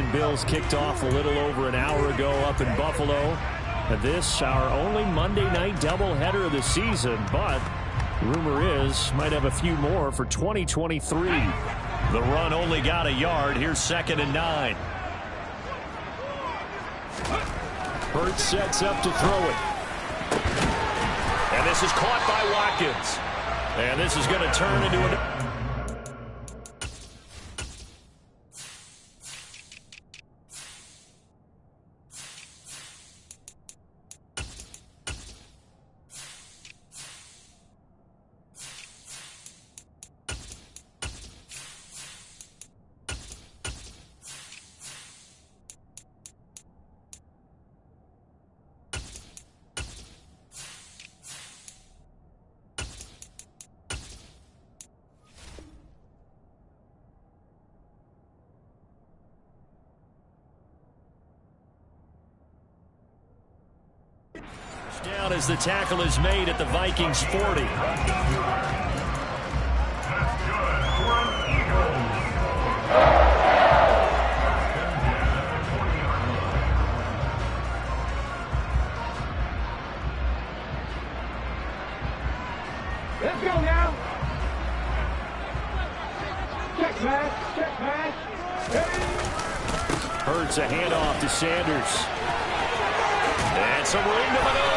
and Bills kicked off a little over an hour ago up in Buffalo. And this, our only Monday night doubleheader of the season, but rumor is might have a few more for 2023. The run only got a yard. Here's 2nd and 9. Hurts sets up to throw it. And this is caught by Watkins. And this is going to turn into an... down as the tackle is made at the Vikings 40. Let's go now. Check pass. Hurts a handoff to Sanders. And some room to maneuver.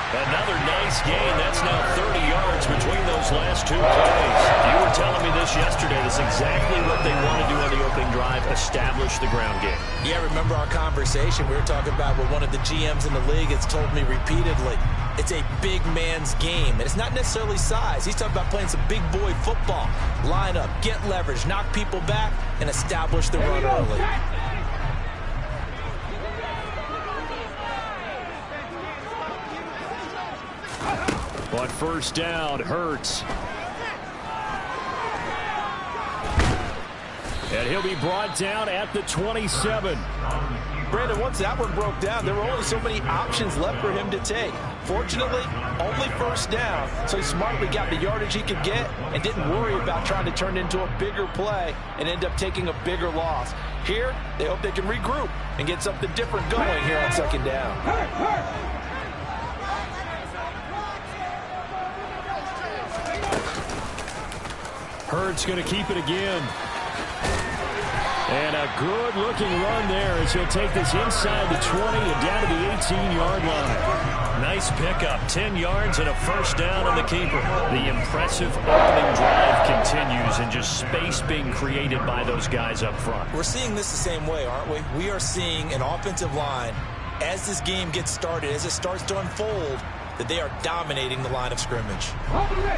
Another nice gain. That's now 30 yards between those last 2 plays. You were telling me this yesterday. That's exactly what they want to do on the opening drive, establish the ground game. Yeah, remember our conversation. We were talking about what one of the GMs in the league has told me repeatedly. It's a big man's game, and it's not necessarily size. He's talking about playing some big boy football. Line up, get leverage, knock people back, and establish the run early. But first down, Hurts. And he'll be brought down at the 27. Brandon, once that one broke down, there were only so many options left for him to take. Fortunately, only first down, so he smartly got the yardage he could get and didn't worry about trying to turn it into a bigger play and end up taking a bigger loss. Here, they hope they can regroup and get something different going here on 2nd down. Hurts going to keep it again. And a good-looking run there as he'll take this inside the 20 and down to the 18-yard line. Nice pickup, 10 yards and a first down on the keeper. The impressive opening drive continues and just space being created by those guys up front. We're seeing this the same way, aren't we? We are seeing an offensive line, as this game gets started, as it starts to unfold, that they are dominating the line of scrimmage.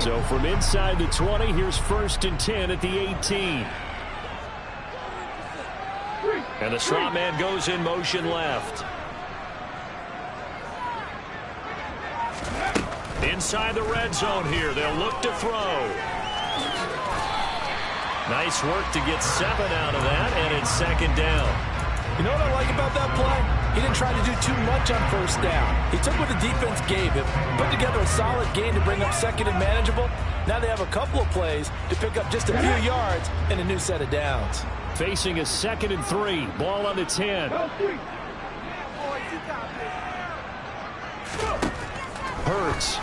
So from inside the 20, here's 1st and 10 at the 18. And the slot man goes in motion left. Inside the red zone here. They'll look to throw. Nice work to get 7 out of that, and it's 2nd down. You know what I like about that play? He didn't try to do too much on first down. He took what the defense gave him, put together a solid game to bring up 2nd and manageable. Now they have a couple of plays to pick up just a few yards and a new set of downs. Facing a 2nd and 3. Ball on the 10. Hurts.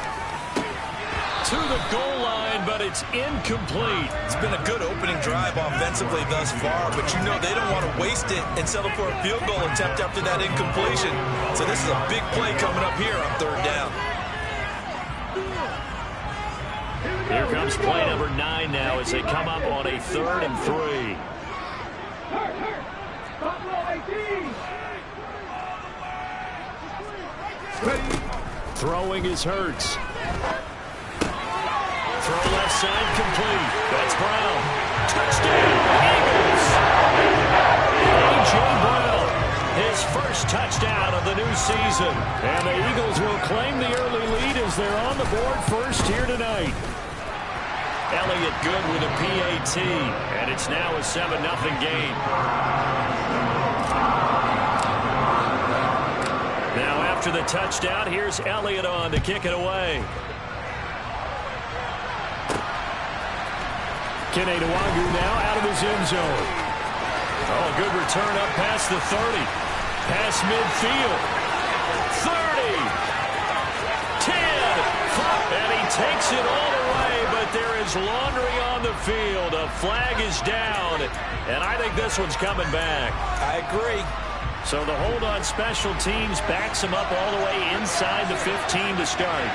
To the goal line, but it's incomplete. It's been a good opening drive offensively thus far, but you know they don't want to waste it and settle for a field goal attempt after that incompletion. So this is a big play coming up here on 3rd down. Here comes play number 9 now as they come up on a 3rd and 3. Throwing is Hurts. Throw left side complete. That's Brown. Touchdown, Eagles. A.J. Brown, his first touchdown of the new season. And the Eagles will claim the early lead as they're on the board first here tonight. Elliott good with a PAT, and it's now a 7-0 game. Now after the touchdown, here's Elliott on to kick it away. Kenny Nwangu now out of his end zone. Oh, good return up past the 30. Past midfield. 30. 10. And he takes it all the way, but there is laundry on the field. A flag is down, and I think this one's coming back. I agree. So the hold on special teams backs him up all the way inside the 15 to start.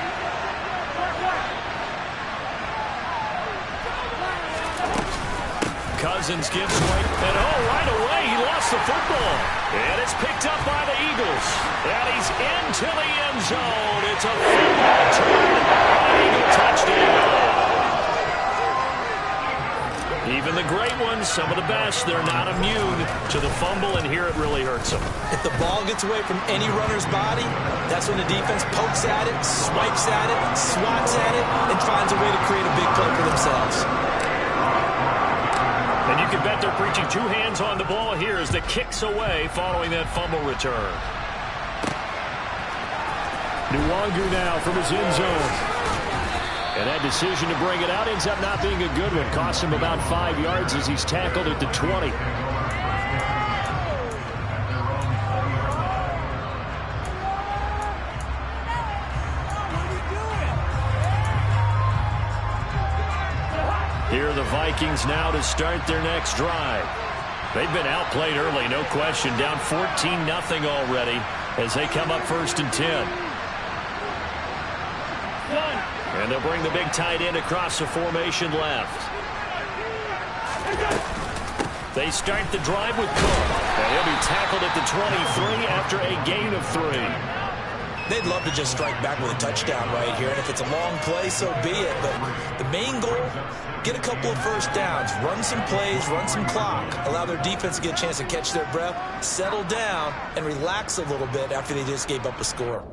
Cousins gives away, and right away he lost the football. And it's picked up by the Eagles. And he's into the end zone. It's a fumble return, an Eagle touchdown. Even the great ones, some of the best, they're not immune to the fumble, and here it really hurts them. If the ball gets away from any runner's body, that's when the defense pokes at it, swipes at it, swats at it, and finds a way to create a big play for themselves. And you can bet they're preaching two hands on the ball here as the kick's away following that fumble return. Nwangu now from his end zone. And that decision to bring it out ends up not being a good one. Costs him about 5 yards as he's tackled at the 20. Here are the Vikings now to start their next drive. They've been outplayed early, no question. Down 14-0 already as they come up 1st and 10. And they'll bring the big tight end across the formation left. They start the drive with Cook. And he'll be tackled at the 23 after a gain of 3. They'd love to just strike back with a touchdown right here. And if it's a long play, so be it. But the main goal, get a couple of first downs. Run some plays, run some clock. Allow their defense to get a chance to catch their breath, settle down, and relax a little bit after they just gave up a score.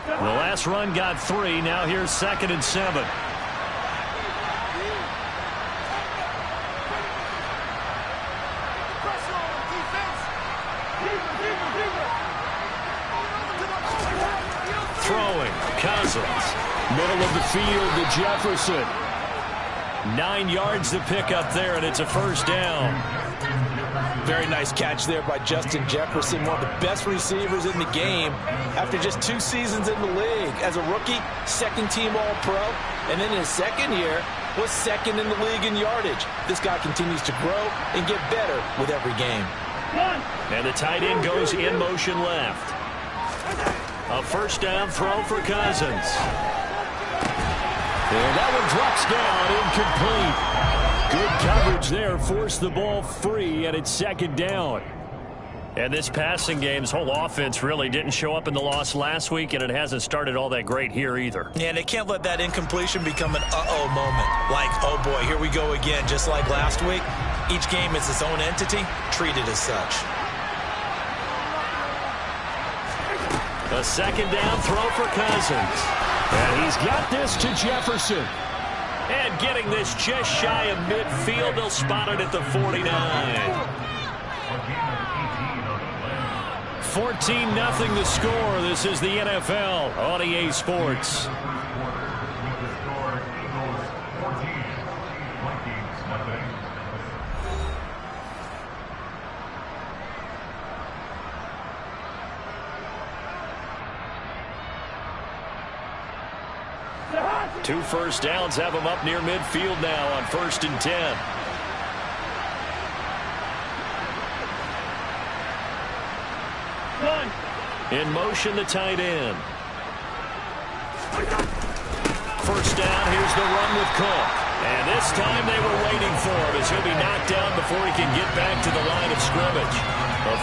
The last run got 3. Now here's 2nd and 7. Throwing. Cousins. Middle of the field to Jefferson. 9 yards to pick up there, and it's a first down. Very nice catch there by Justin Jefferson, one of the best receivers in the game after just 2 seasons in the league. As a rookie, second-team All-Pro, and then in his second year was second in the league in yardage. This guy continues to grow and get better with every game. And the tight end goes in motion left. A first down throw for Cousins. And that one drops down, incomplete. Good coverage there, forced the ball free, and it's 2nd down. And this passing game's whole offense really didn't show up in the loss last week, and it hasn't started all that great here either. Yeah, and they can't let that incompletion become an uh-oh moment. Like, oh boy, here we go again, just like last week. Each game is its own entity, treated as such. A 2nd down throw for Cousins. And he's got this to Jefferson. And getting this just shy of midfield, they'll spot it at the 49. 14-0 the score. This is the NFL on EA Sports. Two first downs have them up near midfield now on 1st and 10. In motion, the tight end. First down, here's the run with Cook. And this time they were waiting for him as he'll be knocked down before he can get back to the line of scrimmage.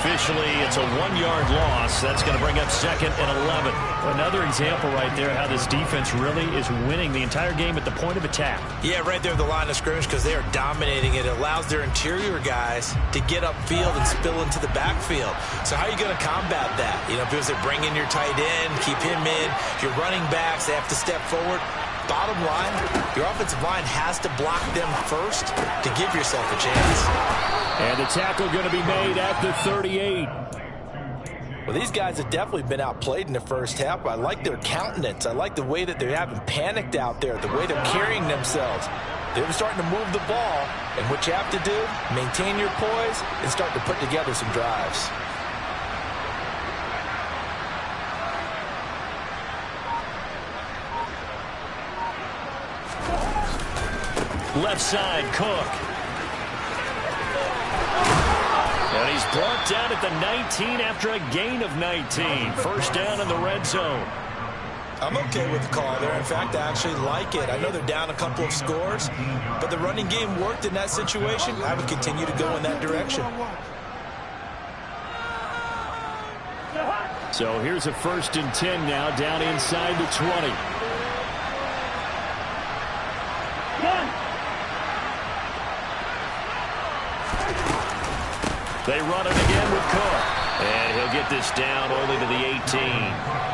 Officially, it's a 1-yard loss. That's going to bring up 2nd and 11. Another example right there how this defense really is winning the entire game at the point of attack. Yeah, right there at the line of scrimmage because they are dominating it. It allows their interior guys to get upfield and spill into the backfield. So how are you going to combat that? You know, because they bring in your tight end, keep him in. Your running backs, they have to step forward. Bottom line, your offensive line has to block them first to give yourself a chance. And the tackle going to be made at the 38. Well, these guys have definitely been outplayed in the first half. I like their countenance. I like the way that they haven't panicked out there, the way they're carrying themselves. They were starting to move the ball, and what you have to do, maintain your poise and start to put together some drives. Left side, Cook. And he's brought down at the 19 after a gain of 19. First down in the red zone. I'm okay with the call there. In fact, I actually like it. I know they're down a couple of scores, but the running game worked in that situation. I would continue to go in that direction. So here's a 1st and 10 now, down inside the 20. They run it again with Cook. And he'll get this down only to the 18.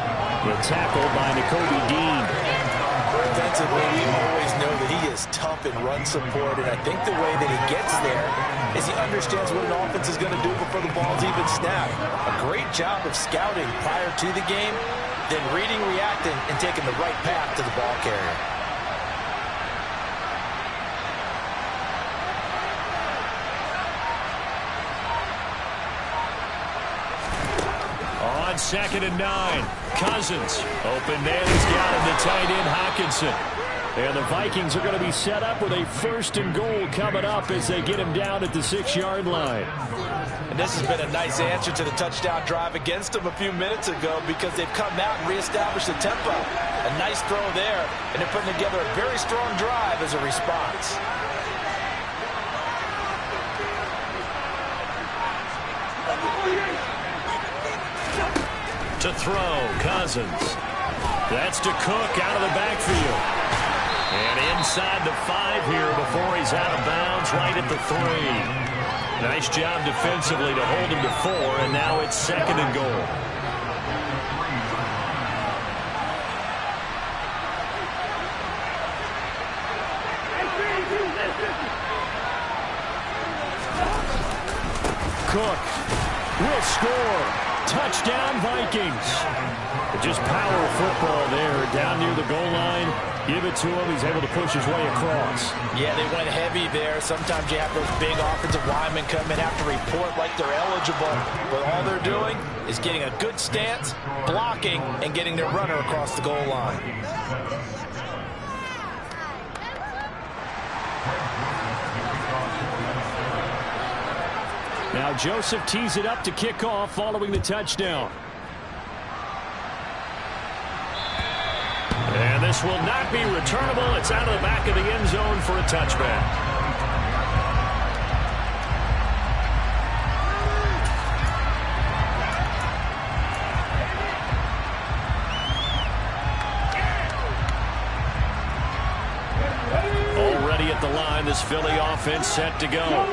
The tackle by Nakobe Dean. Defensively, you always know that he is tough in run support, and I think the way that he gets there is he understands what an offense is going to do before the ball's even snapped. A great job of scouting prior to the game, then reading, reacting, and taking the right path to the ball carrier. On 2nd and 9, Cousins. Open man, he's got him, the tight end, Hockenson. And the Vikings are going to be set up with a 1st and goal coming up as they get him down at the 6-yard line. And this has been a nice answer to the touchdown drive against them a few minutes ago because they've come out and reestablished the tempo. A nice throw there, and they're putting together a very strong drive as a response. To throw, Cousins. That's to Cook out of the backfield. And inside the 5 here before he's out of bounds, right at the 3. Nice job defensively to hold him to 4, and now it's 2nd and goal. Cook will score. Touchdown, Vikings. Just power football there down near the goal line. Give it to him. He's able to push his way across. Yeah, they went heavy there. Sometimes you have those big offensive linemen come in, have to report like they're eligible. But all they're doing is getting a good stance, blocking, and getting their runner across the goal line. Now Joseph tees it up to kick off following the touchdown. And this will not be returnable. It's out of the back of the end zone for a touchback. Already at the line, this Philly offense set to go.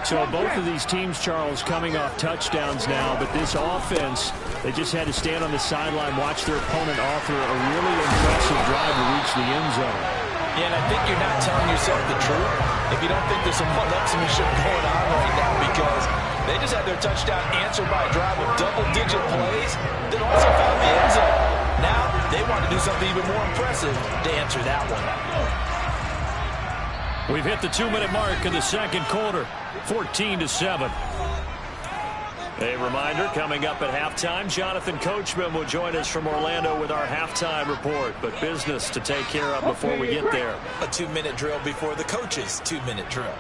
So both of these teams, Charles, coming off touchdowns now, but this offense, they just had to stand on the sideline, watch their opponent offer a really impressive drive to reach the end zone. Yeah, and I think you're not telling yourself the truth if you don't think there's some one-upsmanship going on right now, because they just had their touchdown answered by a drive of double-digit plays that also found the end zone. Now they want to do something even more impressive to answer that one. We've hit the 2-minute mark in the second quarter, 14-7. A reminder, coming up at halftime, Jonathan Coachman will join us from Orlando with our halftime report, but business to take care of before we get there. A 2-minute drill before the coach's 2-minute drill.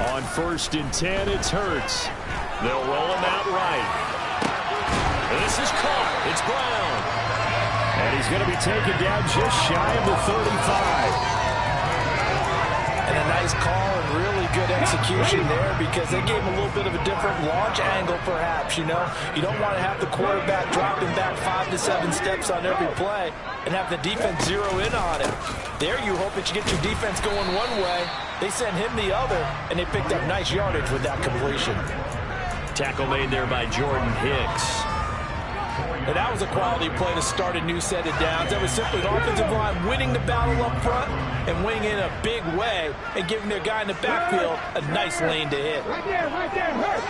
On 1st and 10, it's Hurts. They'll roll him out right. This is caught. It's Brown. And he's going to be taken down just shy of the 35. And a nice call and really good execution there because they gave him a little bit of a different launch angle perhaps, you know. You don't want to have the quarterback dropping back 5 to 7 steps on every play and have the defense zero in on him. There you hope that you get your defense going one way. They sent him the other, and they picked up nice yardage with that completion. Tackle made there by Jordan Hicks. And that was a quality play to start a new set of downs. That was simply the offensive line winning the battle up front and winning in a big way and giving their guy in the backfield a nice lane to hit. Right there, Hurt.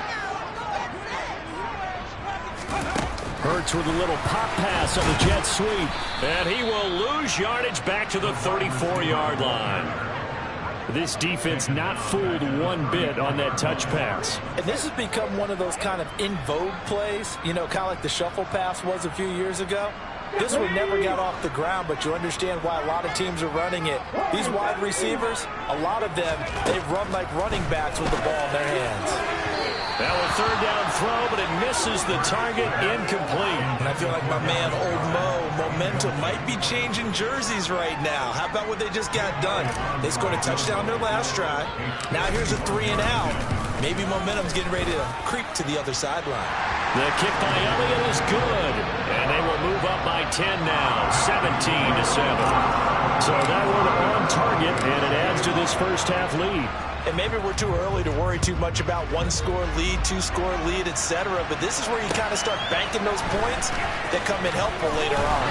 Hurts with a little pop pass on the jet sweep. And he will lose yardage back to the 34-yard line. This defense not fooled one bit on that touch pass. And this has become one of those kind of in vogue plays, you know, kind of like the shuffle pass was a few years ago. This one never got off the ground, but you understand why a lot of teams are running it. These wide receivers, a lot of them, they run like running backs with the ball in their hands. Now a third down throw, but it misses the target, incomplete. And I feel like my man, Old Mo, momentum might be changing jerseys right now. How about what they just got done? They scored a touchdown their last drive. Now here's a 3 and out. Maybe momentum's getting ready to creep to the other sideline. The kick by Elliott is good. And they will move up by 10 now, 17-7. So that one on target, and it adds to this first half lead. And maybe we're too early to worry too much about one-score lead, two-score lead, etc. But this is where you kind of start banking those points that come in helpful later on.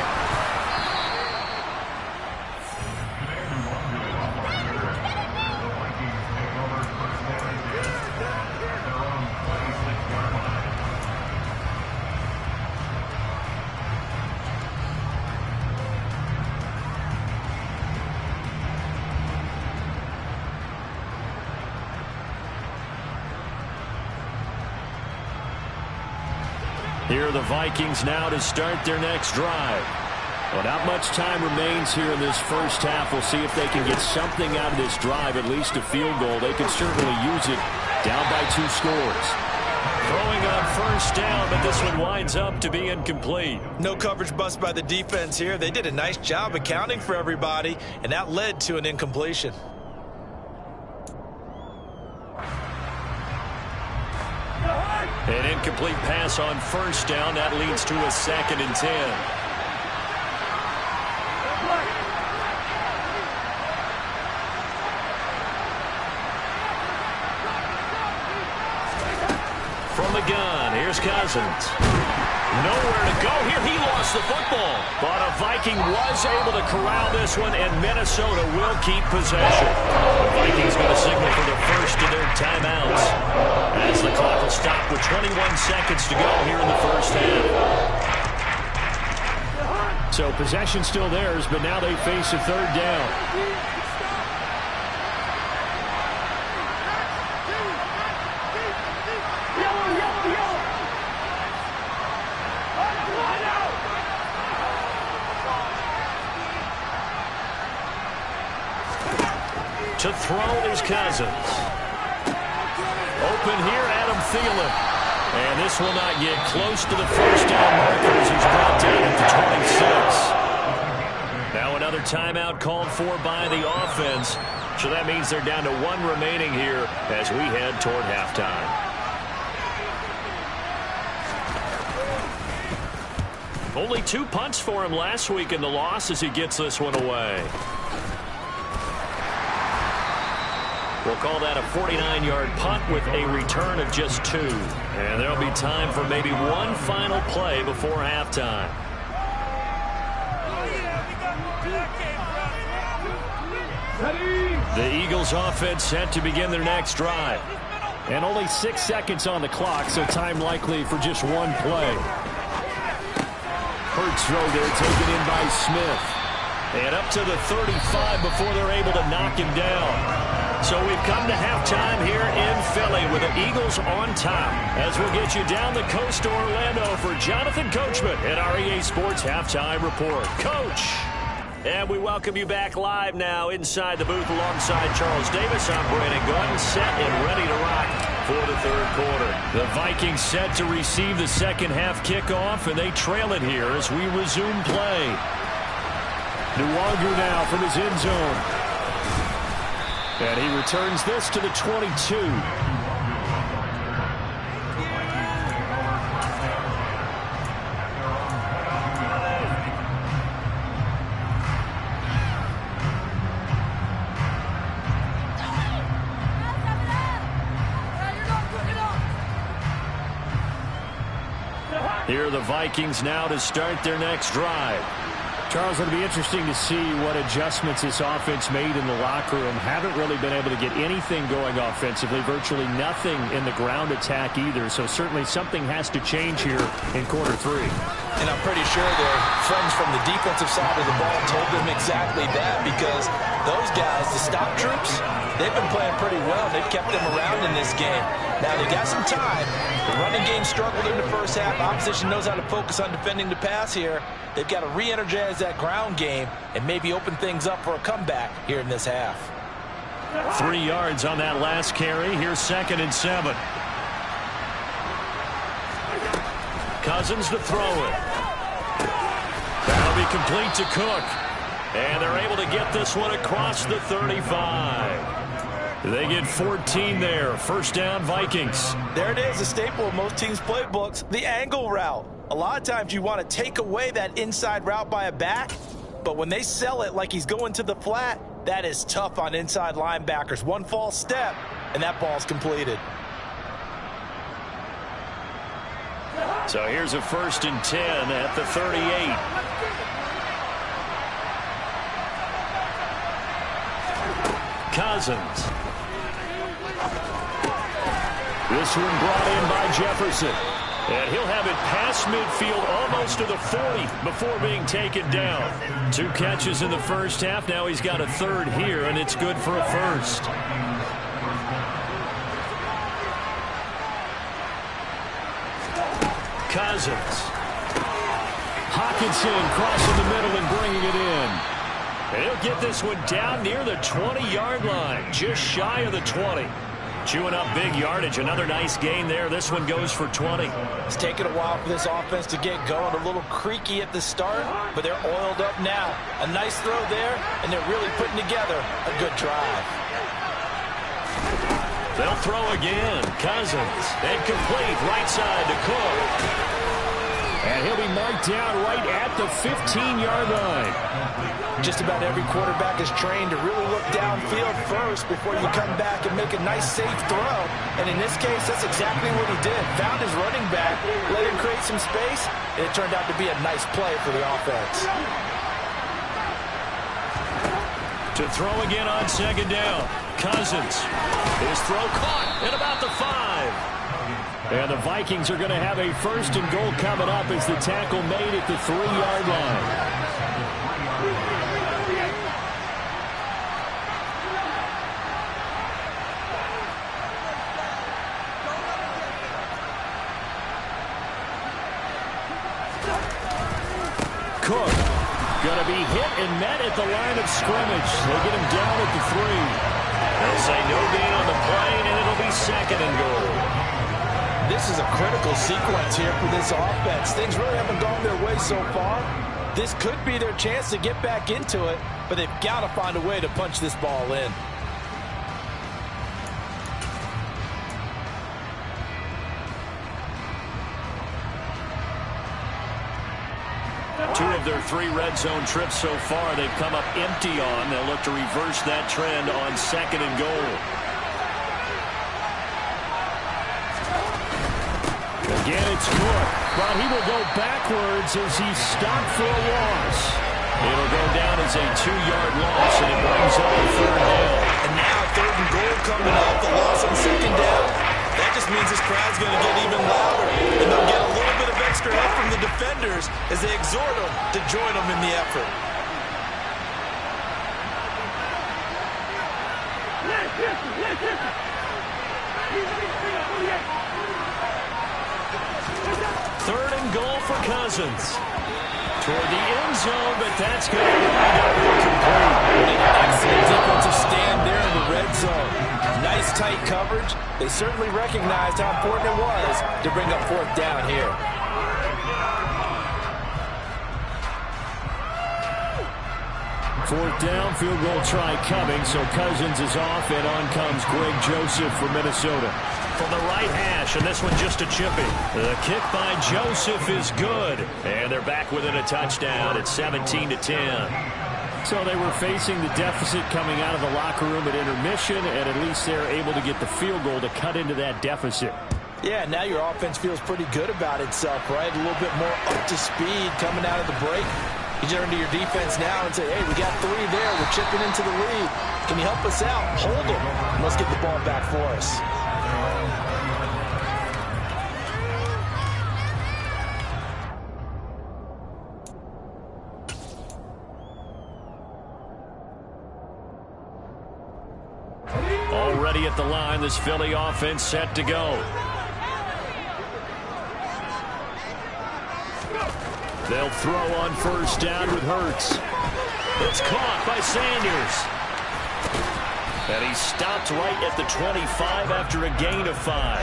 Here are the Vikings now to start their next drive. Well, not much time remains here in this first half. We'll see if they can get something out of this drive, at least a field goal. They could certainly use it down by 2 scores. Throwing on first down, but this one winds up to be incomplete. No coverage bust by the defense here. They did a nice job accounting for everybody, and that led to an incompletion. An incomplete pass on first down. That leads to a 2nd and 10. From the gun, here's Cousins. Nowhere to go here. He lost the football. But a Viking was able to corral this one, and Minnesota will keep possession. The Vikings going to signal for the first of their timeouts, as the clock will stop with 21 seconds to go here in the first half. So possession still theirs, but now they face a third down. To throw is Cousins. Open here, Adam Thielen. And this will not get close to the first down markers. He's brought down at the 26. Now another timeout called for by the offense. So that means they're down to 1 remaining here as we head toward halftime. Only 2 punts for him last week in the loss as he gets this one away. We'll call that a 49-yard punt with a return of just 2. And there'll be time for maybe one final play before halftime. The Eagles offense set to begin their next drive. And only 6 seconds on the clock, so time likely for just one play. Hurts throw there, taken in by Smith. And up to the 35 before they're able to knock him down. So we've come to halftime here in Philly with the Eagles on top, as we'll get you down the coast to Orlando for Jonathan Coachman at our EA Sports Halftime Report. Coach! And we welcome you back live now inside the booth alongside Charles Davis. I'm Brandon Gordon, set and ready to rock for the third quarter. The Vikings set to receive the second half kickoff, and they trail it here as we resume play. Nwangu now from his end zone. And he returns this to the 22. Here are the Vikings now to start their next drive. Charles, it'll be interesting to see what adjustments this offense made in the locker room. Haven't really been able to get anything going offensively, virtually nothing in the ground attack either. So certainly something has to change here in quarter 3. And I'm pretty sure their friends from the defensive side of the ball told them exactly that, because those guys, the stop troops, they've been playing pretty well. They've kept them around in this game. Now, they got some time. The running game struggled in the first half. Opposition knows how to focus on defending the pass here. They've got to re-energize that ground game and maybe open things up for a comeback here in this half. 3 yards on that last carry. Here's 2nd and 7. Cousins to throw it. That'll be complete to Cook. And they're able to get this one across the 35. They get 14 there. First down, Vikings. There it is, a staple of most teams' playbooks, the angle route. A lot of times you want to take away that inside route by a back, but when they sell it like he's going to the flat, that is tough on inside linebackers. One false step, and that ball's completed. So here's a 1st and 10 at the 38. Cousins. This one brought in by Jefferson. And he'll have it past midfield almost to the 40 before being taken down. 2 catches in the first half. Now he's got a 3rd here, and it's good for a 1st. Cousins. Hawkinson crossing the middle and bringing it in. And he'll get this one down near the 20-yard line, just shy of the 20. Chewing up big yardage. Another nice gain there. This one goes for 20. It's taken a while for this offense to get going. A little creaky at the start, but they're oiled up now. A nice throw there, and they're really putting together a good drive. They'll throw again. Cousins. And complete. Right side to Cook. And he'll be marked down right at the 15-yard line. Just about every quarterback is trained to really look downfield first before you come back and make a nice, safe throw. And in this case, that's exactly what he did. Found his running back, let him create some space, and it turned out to be a nice play for the offense. To throw again on 2nd down. Cousins. His throw caught at about the 5. And the Vikings are going to have a 1st and goal coming up as the tackle made at the 3-yard line. Cook going to be hit and met at the line of scrimmage. They get him down at the 3. They'll say no gain on the play, and it'll be 2nd and goal. This is a critical sequence here for this offense. Things really haven't gone their way so far. This could be their chance to get back into it, but they've got to find a way to punch this ball in. Two of their 3 red zone trips so far they've come up empty on. They'll look to reverse that trend on 2nd and goal. Again, it's Cook, but he will go backwards as he's stopped for a loss. It'll go down as a 2-yard loss, and it brings up a 3rd down. And now 3rd and goal coming up, the loss on 2nd down. That just means this crowd's going to get even louder, and they'll get a little bit of extra help from the defenders as they exhort them to join them in the effort. Third and goal for Cousins. Toward the end zone, but that's going to wind up incomplete. An excellent defensive stand there in the red zone. Nice tight coverage. They certainly recognized how important it was to bring up 4th down here. Fourth down, field goal try coming, so Cousins is off, and on comes Greg Joseph for Minnesota. From the right hash, and this one just a chippy. The kick by Joseph is good, and they're back within a touchdown at 17-10. So they were facing the deficit coming out of the locker room at intermission, and at least they're able to get the field goal to cut into that deficit. Yeah, now your offense feels pretty good about itself, right? A little bit more up to speed coming out of the break. You turn to your defense now and say, hey, we got 3 there. We're chipping into the lead. Can you help us out? Hold them. And let's get the ball back for us. Already at the line, this Philly offense set to go. They'll throw on first down with Hurts. It's caught by Sanders. And he stopped right at the 25 after a gain of 5.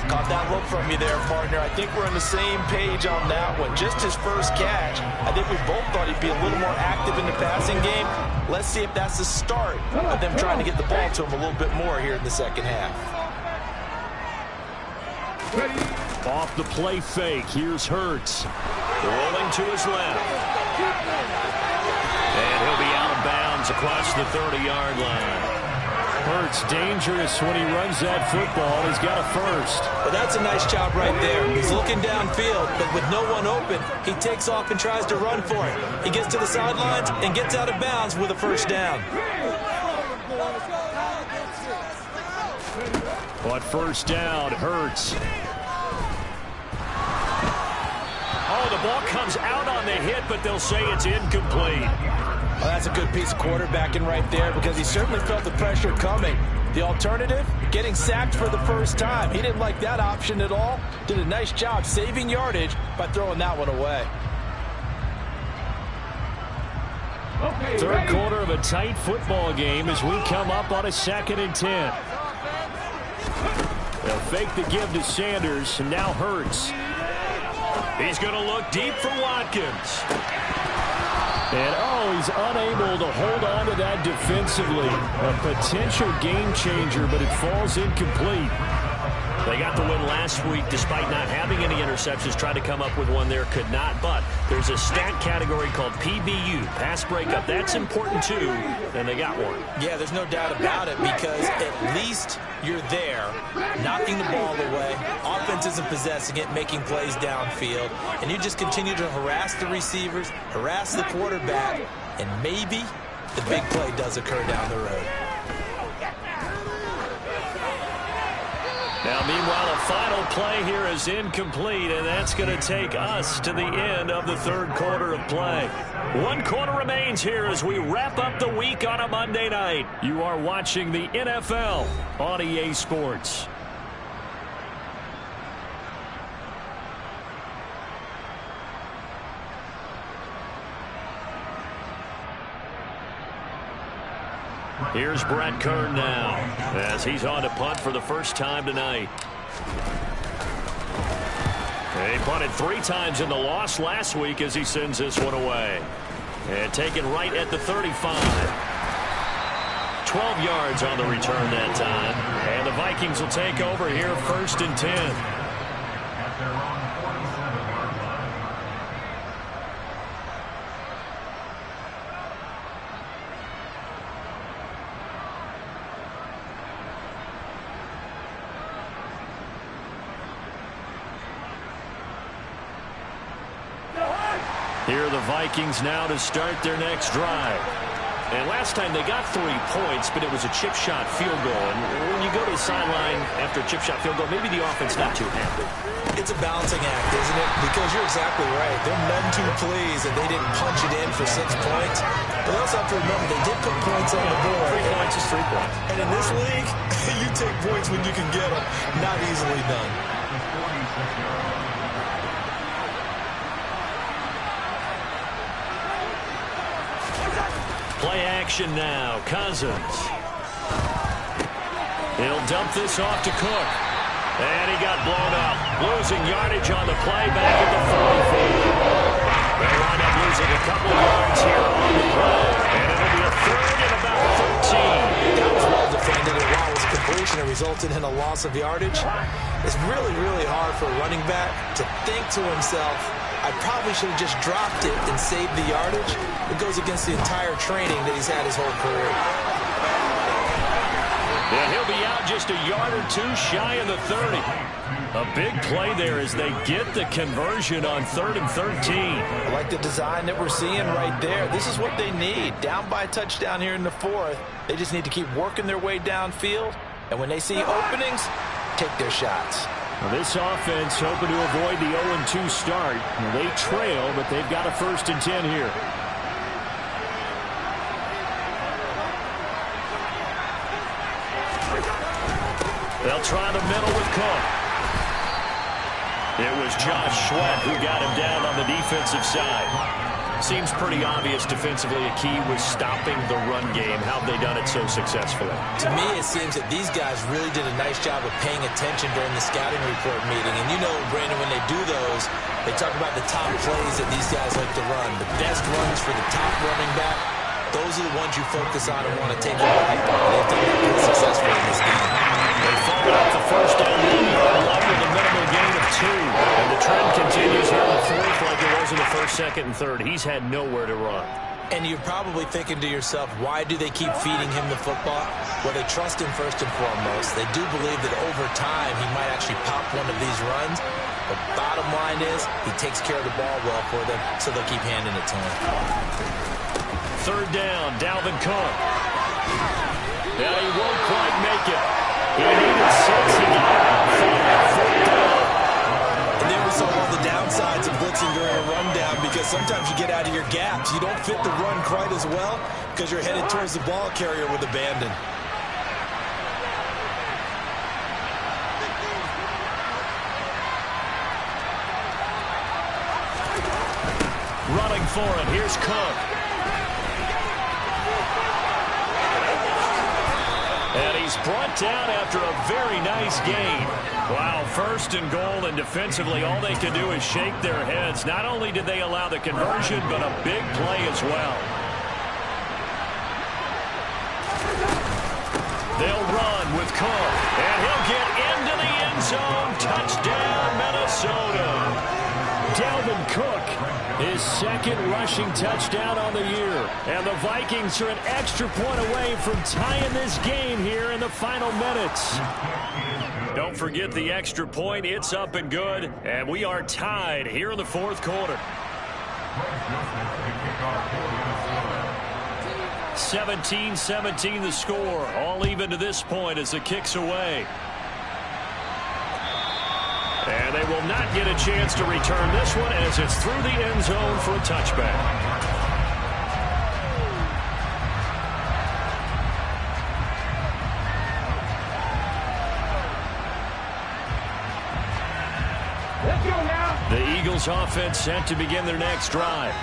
Caught that look from you there, partner. I think we're on the same page on that one. Just his first catch. I think we both thought he'd be a little more active in the passing game. Let's see if that's the start of them trying to get the ball to him a little bit more here in the second half. Off the play fake, here's Hurts. Rolling to his left. And he'll be out of bounds across the 30-yard line. Hurts dangerous when he runs that football. He's got a first. Well, that's a nice job right there. He's looking downfield, but with no one open, he takes off and tries to run for it. He gets to the sidelines and gets out of bounds with a first down. But first down, Hurts. Oh, the ball comes out on the hit, but they'll say it's incomplete. Well, that's a good piece of quarterbacking right there because he certainly felt the pressure coming. The alternative, getting sacked for the first time. He didn't like that option at all. Did a nice job saving yardage by throwing that one away. Okay, Third quarter of a tight football game as we come up on a 2nd and 10. They'll fake the give to Sanders, and now Hurts. He's going to look deep for Watkins. And, oh, he's unable to hold on to that defensively. A potential game changer, but it falls incomplete. They got the win last week despite not having any interceptions. Tried to come up with one there, could not. But there's a stat category called PBU, pass breakup. That's important, too, and they got one. Yeah, there's no doubt about it because at least you're there, knocking the ball away. Offense isn't possessing it, making plays downfield. And you just continue to harass the receivers, harass the quarterback, and maybe the big play does occur down the road. Now, meanwhile, a final play here is incomplete, and that's going to take us to the end of the third quarter of play. 1 quarter remains here as we wrap up the week on a Monday night. You are watching the NFL on EA Sports. Here's Brett Kern now as he's on to punt for the first time tonight. He punted 3 times in the loss last week as he sends this one away. And taken right at the 35. 12 yards on the return that time. And the Vikings will take over here 1st and 10. Here are the Vikings now to start their next drive. And last time they got 3 points, but it was a chip shot field goal. And when you go to the sideline after a chip shot field goal, maybe the offense not too happy. It's a balancing act, isn't it? Because you're exactly right. They're none too pleased that they didn't punch it in for 6 points. But they also have to remember they did put points on the board. 3 points is 3 points. And in this league, you take points when you can get them. Not easily done. Play action now. Cousins. He'll dump this off to Cook. And he got blown up. Losing yardage on the play back at the 44. They wind up losing a couple yards here on the play. And it'll be a 3rd and about 13. That was well defended, and while it was completion, it resulted in a loss of yardage. It's really, really hard for a running back to think to himself, I probably should have just dropped it and saved the yardage. It goes against the entire training that he's had his whole career. Yeah, he'll be out just just a yard or two shy of the 30. A big play there as they get the conversion on 3rd and 13. I like the design that we're seeing right there. This is what they need. Down by a touchdown here in the 4th. They just need to keep working their way downfield. And when they see openings, take their shots. Well, this offense hoping to avoid the 0-2 start. Well, they trail, but they've got a 1st and 10 here. They'll try the middle with Cook. It was Josh Sweat who got him down on the defensive side. Seems pretty obvious defensively a key was stopping the run game. How have they done it so successfully? To me, it seems that these guys really did a nice job of paying attention during the scouting report meeting. And you know, Brandon, when they do those, they talk about the top plays that these guys like to run. The best runs for the top running back, those are the ones you focus on and want to take away. And they've done that pretty successfully in this game. They followed up the 1st down 1-yard line with a minimal gain of 2. And the trend continues here in the 4th like it was in the 1st, 2nd, and 3rd. He's had nowhere to run. And you're probably thinking to yourself, why do they keep feeding him the football? Well, they trust him first and foremost. They do believe that over time he might actually pop one of these runs. But bottom line is he takes care of the ball well for them, so they'll keep handing it to him. 3rd down, Dalvin Cook. Now he won't quite make it. He needed 6. He got about 4th down. And there we saw all the downsides of blitzing during a rundown because sometimes you get out of your gaps. You don't fit the run quite as well because you're headed towards the ball carrier with abandon. Running for it. Here's Cook. And he's brought down after a very nice gain. Wow, 1st and goal, and defensively all they can do is shake their heads. Not only did they allow the conversion, but a big play as well. They'll run with Cook, and he'll get into the end zone. Touchdown, Minnesota. Dalvin Cook, his 2nd rushing touchdown on the year. And the Vikings are an extra point away from tying this game here in the final minutes. Don't forget the extra point. It's up and good. And we are tied here in the 4th quarter. 17-17 the score. All even to this point as the kick's away. And they will not get a chance to return this one as it's through the end zone for a touchback. Let's go now. The Eagles offense set to begin their next drive.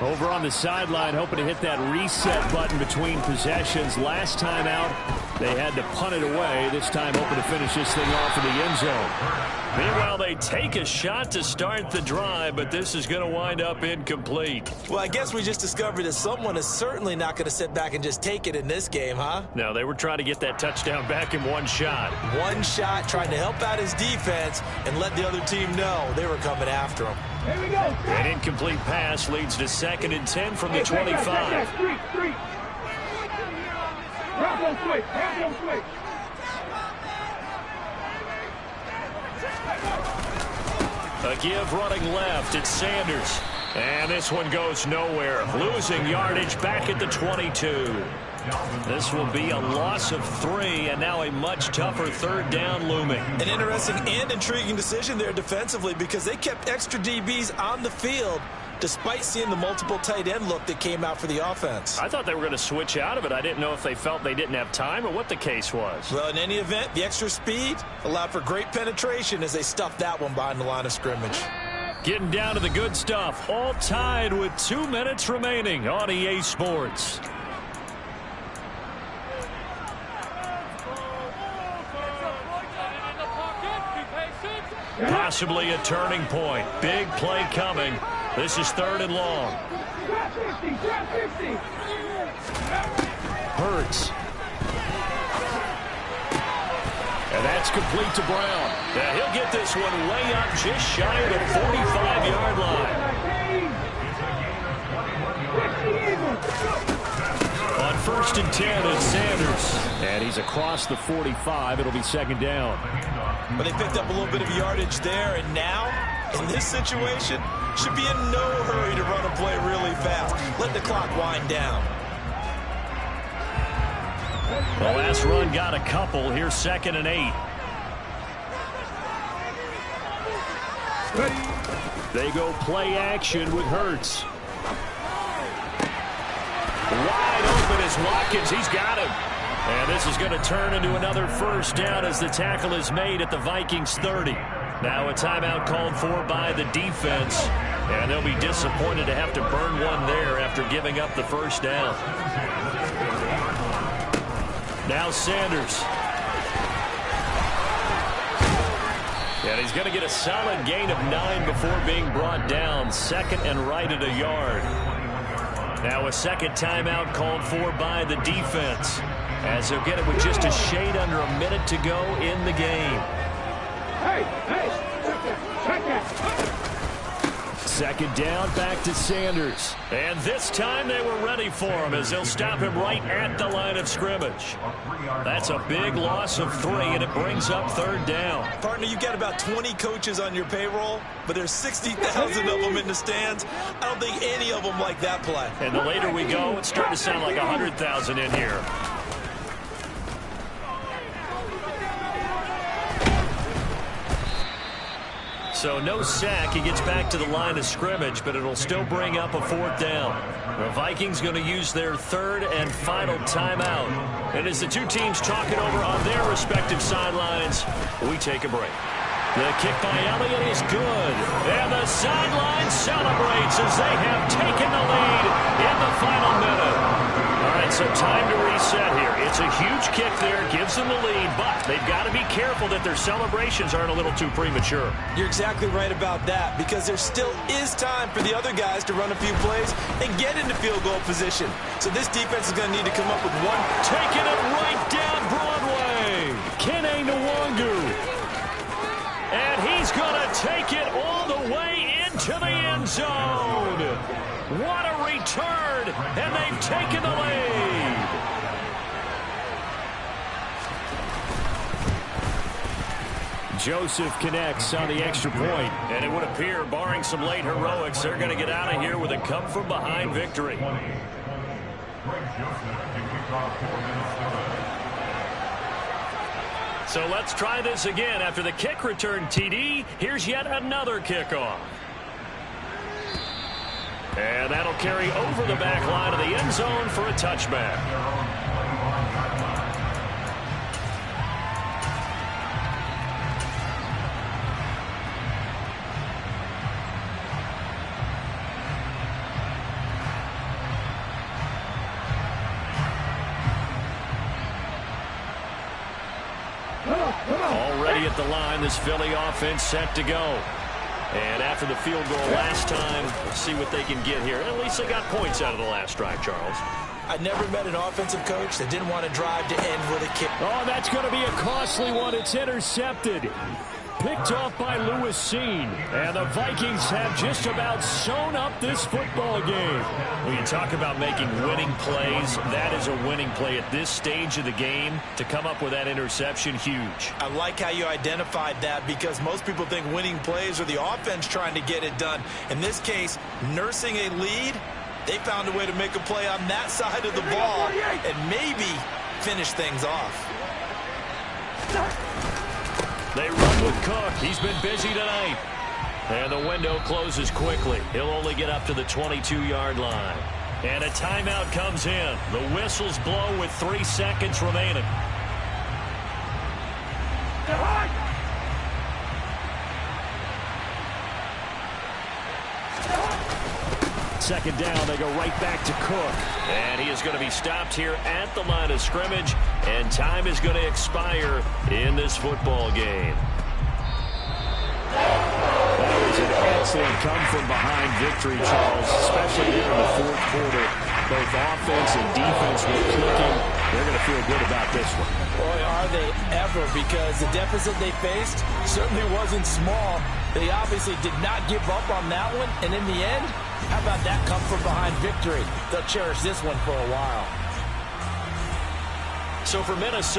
Over on the sideline, hoping to hit that reset button between possessions. Last time out, they had to punt it away. This time, hoping to finish this thing off in the end zone. Meanwhile, they take a shot to start the drive, but this is going to wind up incomplete. Well, I guess we just discovered that someone is certainly not going to sit back and just take it in this game, huh? No, they were trying to get that touchdown back in one shot. One shot, trying to help out his defense and let the other team know they were coming after him. Here we go. An incomplete pass leads to 2nd and 10 from the 25. Three. Rock on quick. A give running left. It's Sanders. And this one goes nowhere. Losing yardage back at the 22. This will be a loss of 3, and now a much tougher 3rd down looming. An interesting and intriguing decision there defensively because they kept extra DBs on the field despite seeing the multiple tight end look that came out for the offense. I thought they were going to switch out of it. I didn't know if they felt they didn't have time or what the case was. Well, in any event, the extra speed allowed for great penetration as they stuffed that one behind the line of scrimmage. Getting down to the good stuff. All tied with 2 minutes remaining on EA Sports. Possibly a turning point. Big play coming. This is 3rd and long. Hurts. And that's complete to Brown. Now he'll get this one way up just shy of the 45-yard line. On 1st 1st and 10 is Sanders. And he's across the 45. It'll be 2nd down. But they picked up a little bit of yardage there, and now, in this situation, should be in no hurry to run a play really fast. Let the clock wind down. The last run got a couple. Here's 2nd and 8. They go play action with Hurts. Wide open is Watkins. He's got him. And this is going to turn into another 1st down as the tackle is made at the Vikings 30. Now a timeout called for by the defense. And they'll be disappointed to have to burn one there after giving up the 1st down. Now Sanders. And he's going to get a solid gain of 9 before being brought down. 2nd and right at a yard. Now a 2nd timeout called for by the defense, as they'll get it with just a shade under a minute to go in the game. Hey, check that. 2nd down, back to Sanders. And this time they were ready for him as they'll stop him right at the line of scrimmage. That's a big loss of 3, and it brings up 3rd down. Partner, you've got about 20 coaches on your payroll, but there's 60,000 of them in the stands. I don't think any of them like that play. And the later we go, it's starting to sound like 100,000 in here. So no sack. He gets back to the line of scrimmage, but it'll still bring up a 4th down. The Vikings going to use their 3rd and final timeout. And as the two teams talk it over on their respective sidelines, we take a break. The kick by Elliott is good. And the sideline celebrates as they have taken the lead in the final minute. All right, so time to reset here. It's a huge kick there, gives them the lead, but they've got to be careful that their celebrations aren't a little too premature. You're exactly right about that, because there still is time for the other guys to run a few plays and get into field goal position. So this defense is going to need to come up with one. Taking it right down Broadway. Kene Nwangu. And he's going to take it all the way into the end zone. What a return, and they've taken the lead. Joseph connects on the extra point, and it would appear, barring some late heroics, they're going to get out of here with a come-from-behind victory. So let's try this again. After the kick return TD, here's yet another kickoff. And that'll carry over the back line of the end zone for a touchback. Already at the line, this Philly offense set to go. And after the field goal last time, let's see what they can get here. At least they got points out of the last drive, Charles. I never met an offensive coach that didn't want to drive to end with a kick. Oh, that's going to be a costly one. It's intercepted. Picked off by Lewis Seen. And the Vikings have just about sewn up this football game. When you talk about making winning plays, that is a winning play at this stage of the game. To come up with that interception, huge. I like how you identified that, because most people think winning plays are the offense trying to get it done. In this case, nursing a lead, they found a way to make a play on that side of the ball and maybe finish things off. They run with Cook. He's been busy tonight. And the window closes quickly. He'll only get up to the 22-yard line. And a timeout comes in. The whistles blow with 3 seconds remaining. Second down, they go right back to Cook. And he is going to be stopped here at the line of scrimmage. And time is going to expire in this football game. That was an excellent come-from-behind victory, Charles, especially there in the fourth quarter. Both offense and defense were clicking. They're going to feel good about this one. Boy, are they ever, because the deficit they faced certainly wasn't small. They obviously did not give up on that one, and in the end, how about that come-from-behind victory? They'll cherish this one for a while. So for Minnesota,